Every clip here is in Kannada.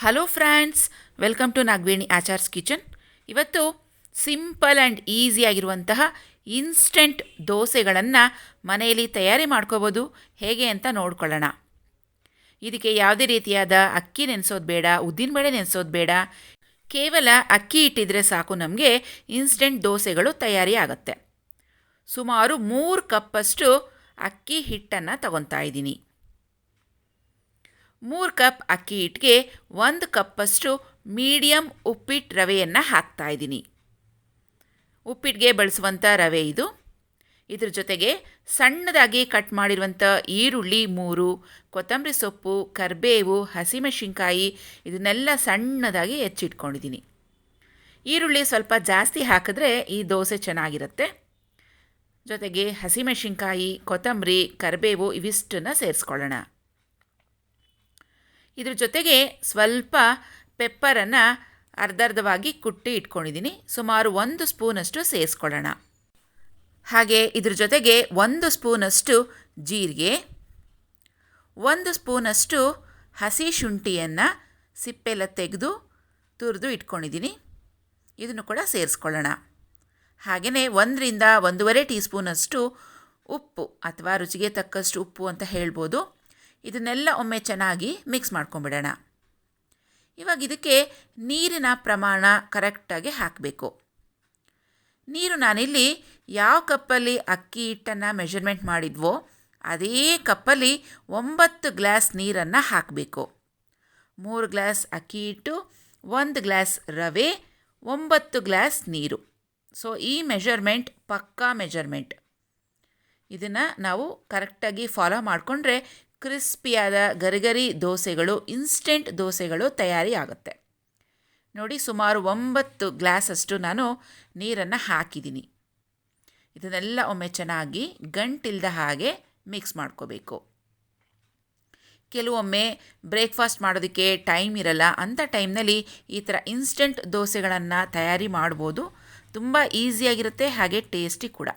Hello friends, welcome to Nagaveni Achar's kitchen. ಇವತ್ತು ಸಿಂಪಲ್ ಆ್ಯಂಡ್ ಈಸಿಯಾಗಿರುವಂತಹ ಇನ್ಸ್ಟೆಂಟ್ ದೋಸೆಗಳನ್ನು ಮನೆಯಲ್ಲಿ ತಯಾರಿ ಮಾಡ್ಕೋಬೋದು ಹೇಗೆ ಅಂತ ನೋಡ್ಕೊಳ್ಳೋಣ. ಇದಕ್ಕೆ ಯಾವುದೇ ರೀತಿಯಾದ ಅಕ್ಕಿ ನೆನೆಸೋದು ಬೇಡ, ಉದ್ದಿನಬೇಳೆ ನೆನೆಸೋದು ಬೇಡ. ಕೇವಲ ಅಕ್ಕಿ ಇಟ್ಟಿದ್ರೆ ಸಾಕು, ನಮಗೆ ಇನ್ಸ್ಟೆಂಟ್ ದೋಸೆಗಳು ತಯಾರಿ ಆಗುತ್ತೆ. ಸುಮಾರು 3 ಕಪ್ಪಷ್ಟು ಅಕ್ಕಿ ಹಿಟ್ಟನ್ನು ತಗೊತಾ ಇದ್ದೀನಿ. 3 ಕಪ್ ಅಕ್ಕಿ ಹಿಟ್ಟಿಗೆ 1 ಕಪ್ಪಷ್ಟು ಮೀಡಿಯಮ್ ಉಪ್ಪಿಟ್ಟು ರವೆಯನ್ನು ಹಾಕ್ತಾಯಿದ್ದೀನಿ. ಉಪ್ಪಿಟ್ಟಿಗೆ ಬಳಸುವಂಥ ರವೆ ಇದು. ಇದ್ರ ಜೊತೆಗೆ ಸಣ್ಣದಾಗಿ ಕಟ್ ಮಾಡಿರುವಂಥ ಈರುಳ್ಳಿ 3, ಕೊತ್ತಂಬರಿ ಸೊಪ್ಪು, ಕರಿಬೇವು, ಹಸಿಮೆಣಸಿನ್ಕಾಯಿ ಇದನ್ನೆಲ್ಲ ಸಣ್ಣದಾಗಿ ಹೆಚ್ಚಿಟ್ಕೊಂಡಿದ್ದೀನಿ. ಈರುಳ್ಳಿ ಸ್ವಲ್ಪ ಜಾಸ್ತಿ ಹಾಕಿದ್ರೆ ಈ ದೋಸೆ ಚೆನ್ನಾಗಿರುತ್ತೆ. ಜೊತೆಗೆ ಹಸಿಮೆಣಸಿನ್ಕಾಯಿ, ಕೊತ್ತಂಬರಿ, ಕರಿಬೇವು ಇವಿಷ್ಟನ್ನು ಸೇರಿಸ್ಕೊಳ್ಳೋಣ. ಇದ್ರ ಜೊತೆಗೆ ಸ್ವಲ್ಪ ಪೆಪ್ಪರನ್ನು ಅರ್ಧವಾಗಿ ಕುಟ್ಟಿ ಇಟ್ಕೊಂಡಿದ್ದೀನಿ. ಸುಮಾರು 1 ಸ್ಪೂನಷ್ಟು ಸೇರಿಸ್ಕೊಳ್ಳೋಣ. ಹಾಗೆ ಇದ್ರ ಜೊತೆಗೆ 1 ಸ್ಪೂನಷ್ಟು ಜೀರಿಗೆ, 1 ಸ್ಪೂನಷ್ಟು ಹಸಿ ಶುಂಠಿಯನ್ನು ಸಿಪ್ಪೆಲ್ಲ ತೆಗೆದು ತುರಿದು ಇಟ್ಕೊಂಡಿದ್ದೀನಿ. ಇದನ್ನು ಕೂಡ ಸೇರಿಸ್ಕೊಳ್ಳೋಣ. ಹಾಗೆಯೇ 1 ರಿಂದ 1.5 ಟೀ ಸ್ಪೂನಷ್ಟು ಉಪ್ಪು ಅಥವಾ ರುಚಿಗೆ ತಕ್ಕಷ್ಟು ಉಪ್ಪು ಅಂತ ಹೇಳ್ಬೋದು. ಇದನ್ನೆಲ್ಲ ಒಮ್ಮೆ ಚೆನ್ನಾಗಿ ಮಿಕ್ಸ್ ಮಾಡ್ಕೊಂಬಿಡೋಣ. ಇವಾಗ ಇದಕ್ಕೆ ನೀರಿನ ಪ್ರಮಾಣ ಕರೆಕ್ಟಾಗಿ ಹಾಕಬೇಕು. ನೀರು ನಾನಿಲ್ಲಿ ಯಾವ ಕಪ್ಪಲ್ಲಿ ಅಕ್ಕಿ ಹಿಟ್ಟನ್ನು ಮೆಷರ್ಮೆಂಟ್ ಮಾಡಿದ್ವೋ ಅದೇ ಕಪ್ಪಲ್ಲಿ 9 ಗ್ಲಾಸ್ ನೀರನ್ನು ಹಾಕಬೇಕು. 3 ಗ್ಲಾಸ್ ಅಕ್ಕಿ ಹಿಟ್ಟು, 1 ಗ್ಲಾಸ್ ರವೆ, 9 ಗ್ಲಾಸ್ ನೀರು. ಸೊ ಈ ಮೆಷರ್ಮೆಂಟ್ ಪಕ್ಕಾ ಮೆಷರ್ಮೆಂಟ್. ಇದನ್ನು ನಾವು ಕರೆಕ್ಟಾಗಿ ಫಾಲೋ ಮಾಡಿಕೊಂಡ್ರೆ ಕ್ರಿಸ್ಪಿಯಾದ ಗರಿಗರಿ ದೋಸೆಗಳು, ಇನ್ಸ್ಟೆಂಟ್ ದೋಸೆಗಳು ತಯಾರಿ ಆಗುತ್ತೆ. ನೋಡಿ, ಸುಮಾರು 9 ಗ್ಲಾಸಷ್ಟು ನಾನು ನೀರನ್ನು ಹಾಕಿದ್ದೀನಿ. ಇದನ್ನೆಲ್ಲ ಒಮ್ಮೆ ಚೆನ್ನಾಗಿ ಗಂಟಿಲ್ದ ಹಾಗೆ ಮಿಕ್ಸ್ ಮಾಡ್ಕೋಬೇಕು. ಕೆಲವೊಮ್ಮೆ ಬ್ರೇಕ್ಫಾಸ್ಟ್ ಮಾಡೋದಕ್ಕೆ ಟೈಮ್ ಇರಲ್ಲ, ಅಂಥ ಟೈಮ್ನಲ್ಲಿ ಈ ಥರ ಇನ್ಸ್ಟೆಂಟ್ ದೋಸೆಗಳನ್ನು ತಯಾರಿ ಮಾಡ್ಬೋದು. ತುಂಬ ಈಸಿಯಾಗಿರುತ್ತೆ, ಹಾಗೆ ಟೇಸ್ಟಿ ಕೂಡ.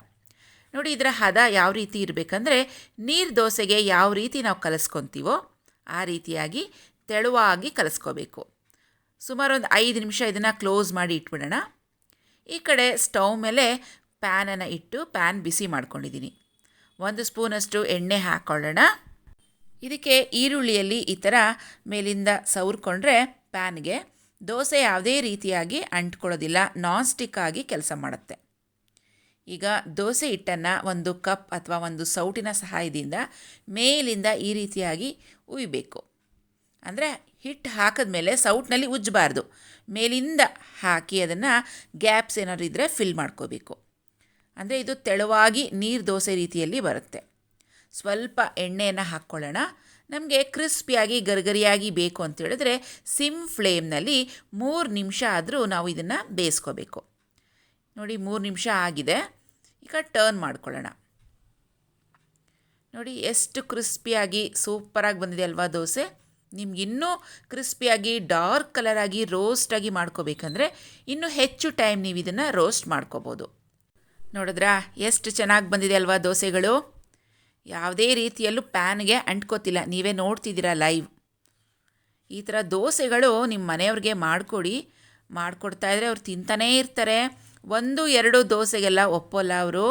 ನೋಡಿ, ಇದರ ಹದ ಯಾವ ರೀತಿ ಇರಬೇಕಂದ್ರೆ, ನೀರು ದೋಸೆಗೆ ಯಾವ ರೀತಿ ನಾವು ಕಲಿಸ್ಕೊತೀವೋ ಆ ರೀತಿಯಾಗಿ ತೆಳುವಾಗಿ ಕಲಿಸ್ಕೋಬೇಕು. ಸುಮಾರು ಒಂದು 5 ನಿಮಿಷ ಇದನ್ನು ಕ್ಲೋಸ್ ಮಾಡಿ ಇಟ್ಬಿಡೋಣ. ಈ ಕಡೆ ಸ್ಟವ್ ಮೇಲೆ ಪ್ಯಾನನ್ನು ಇಟ್ಟು ಪ್ಯಾನ್ ಬಿಸಿ ಮಾಡ್ಕೊಂಡಿದ್ದೀನಿ. 1 ಸ್ಪೂನಷ್ಟು ಎಣ್ಣೆ ಹಾಕ್ಕೊಳ್ಳೋಣ. ಇದಕ್ಕೆ ಈರುಳ್ಳಿಯಲ್ಲಿ ಈ ಥರ ಮೇಲಿಂದ ಸವರ್ಕೊಂಡ್ರೆ ಪ್ಯಾನ್ಗೆ ದೋಸೆ ಯಾವುದೇ ರೀತಿಯಾಗಿ ಅಂಟ್ಕೊಳ್ಳೋದಿಲ್ಲ, ನಾನ್ ಸ್ಟಿಕ್ ಆಗಿ ಕೆಲಸ ಮಾಡುತ್ತೆ. ಈಗ ದೋಸೆ ಹಿಟ್ಟನ್ನು 1 ಕಪ್ ಅಥವಾ 1 ಸೌಟಿನ ಸಹಾಯದಿಂದ ಮೇಲಿಂದ ಈ ರೀತಿಯಾಗಿ ಉಯ್ಬೇಕು. ಅಂದರೆ ಹಿಟ್ಟು ಹಾಕಿದ್ಮೇಲೆ ಸೌಟ್ನಲ್ಲಿ ಉಜ್ಜಬಾರ್ದು, ಮೇಲಿಂದ ಹಾಕಿ ಅದನ್ನು ಗ್ಯಾಪ್ಸ್ ಏನಾದ್ರು ಇದ್ದರೆ ಫಿಲ್ ಮಾಡ್ಕೋಬೇಕು. ಅಂದರೆ ಇದು ತೆಳುವಾಗಿ ನೀರು ದೋಸೆ ರೀತಿಯಲ್ಲಿ ಬರುತ್ತೆ. ಸ್ವಲ್ಪ ಎಣ್ಣೆಯನ್ನು ಹಾಕ್ಕೊಳ್ಳೋಣ. ನಮಗೆ ಕ್ರಿಸ್ಪಿಯಾಗಿ ಗರಿಗರಿಯಾಗಿ ಬೇಕು ಅಂತ ಹೇಳಿದ್ರೆ ಸಿಮ್ ಫ್ಲೇಮ್ನಲ್ಲಿ 3 ನಿಮಿಷ ಆದರೂ ನಾವು ಇದನ್ನು ಬೇಯಿಸ್ಕೋಬೇಕು. ನೋಡಿ, 3 ನಿಮಿಷ ಆಗಿದೆ. ಈಗ ಟರ್ನ್ ಮಾಡ್ಕೊಳ್ಳೋಣ. ನೋಡಿ, ಎಷ್ಟು ಕ್ರಿಸ್ಪಿಯಾಗಿ ಸೂಪರಾಗಿ ಬಂದಿದೆ ಅಲ್ವಾ ದೋಸೆ. ನಿಮ್ಗಿನ್ನೂ ಕ್ರಿಸ್ಪಿಯಾಗಿ ಡಾರ್ಕ್ ಕಲರಾಗಿ ರೋಸ್ಟಾಗಿ ಮಾಡ್ಕೋಬೇಕಂದ್ರೆ ಇನ್ನೂ ಹೆಚ್ಚು ಟೈಮ್ ನೀವು ಇದನ್ನು ರೋಸ್ಟ್ ಮಾಡ್ಕೋಬೋದು. ನೋಡಿದ್ರಾ ಎಷ್ಟು ಚೆನ್ನಾಗಿ ಬಂದಿದೆ ಅಲ್ವಾ ದೋಸೆಗಳು. ಯಾವುದೇ ರೀತಿಯಲ್ಲೂ ಪ್ಯಾನ್ಗೆ ಅಂಟ್ಕೋತಿಲ್ಲ, ನೀವೇ ನೋಡ್ತಿದ್ದೀರಾ ಲೈವ್. ಈ ಥರ ದೋಸೆಗಳು ನಿಮ್ಮ ಮನೆಯವ್ರಿಗೆ ಮಾಡಿಕೊಡ್ತಾಯಿದ್ರೆ ಅವ್ರು ತಿಂತಾನೇ ಇರ್ತಾರೆ. 1-2 ದೋಸೆಗೆಲ್ಲ ಒಪ್ಪೋಲ್ಲ ಅವರು.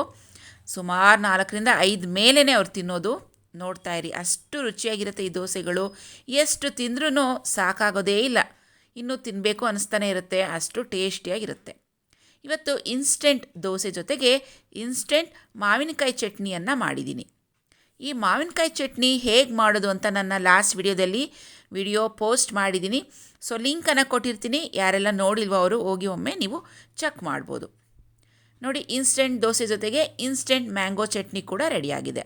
ಸುಮಾರು 4 ರಿಂದ 5 ಮೇಲೇ ಅವ್ರು ತಿನ್ನೋದು. ನೋಡ್ತಾ ಇರಿ, ಅಷ್ಟು ರುಚಿಯಾಗಿರುತ್ತೆ ಈ ದೋಸೆಗಳು. ಎಷ್ಟು ತಿಂದ್ರೂ ಸಾಕಾಗೋದೇ ಇಲ್ಲ, ಇನ್ನೂ ತಿನ್ನಬೇಕು ಅನ್ನಿಸ್ತಾನೆ ಇರುತ್ತೆ, ಅಷ್ಟು ಟೇಸ್ಟಿಯಾಗಿರುತ್ತೆ. ಇವತ್ತು ಇನ್ಸ್ಟೆಂಟ್ ದೋಸೆ ಜೊತೆಗೆ ಇನ್ಸ್ಟೆಂಟ್ ಮಾವಿನಕಾಯಿ ಚಟ್ನಿಯನ್ನು ಮಾಡಿದ್ದೀನಿ. ಈ ಮಾವಿನಕಾಯಿ ಚಟ್ನಿ ಹೇಗೆ ಮಾಡೋದು ಅಂತ ನನ್ನ ಲಾಸ್ಟ್ ವಿಡಿಯೋ ಪೋಸ್ಟ್ ಮಾಡಿದ್ದೀನಿ. ಸೊ ಲಿಂಕನ್ನು ಕೊಟ್ಟಿರ್ತೀನಿ, ಯಾರೆಲ್ಲ ನೋಡಿಲ್ವೋ ಅವರು ಹೋಗಿ ಒಮ್ಮೆ ನೀವು ಚೆಕ್ ಮಾಡ್ಬೋದು. ನೋಡಿ, ಇನ್ಸ್ಟೆಂಟ್ ದೋಸೆ ಜೊತೆಗೆ ಇನ್ಸ್ಟೆಂಟ್ ಮ್ಯಾಂಗೋ ಚಟ್ನಿ ಕೂಡ ರೆಡಿಯಾಗಿದೆ.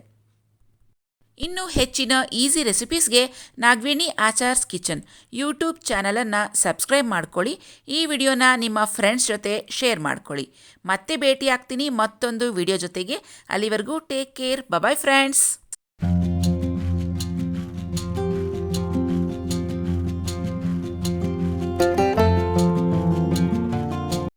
ಇನ್ನೂ ಹೆಚ್ಚಿನ easy ರೆಸಿಪೀಸ್ಗೆ Nagaveni Achar's kitchen YouTube ಚಾನಲನ್ನು ಸಬ್ಸ್ಕ್ರೈಬ್ ಮಾಡ್ಕೊಳ್ಳಿ. ಈ ವಿಡಿಯೋನ ನಿಮ್ಮ ಫ್ರೆಂಡ್ಸ್ ಜೊತೆ ಶೇರ್ ಮಾಡ್ಕೊಳ್ಳಿ. ಮತ್ತೆ ಭೇಟಿ ಆಗ್ತೀನಿ ಮತ್ತೊಂದು ವಿಡಿಯೋ ಜೊತೆಗೆ. ಅಲ್ಲಿವರೆಗೂ ಟೇಕ್ ಕೇರ್. Bye friends.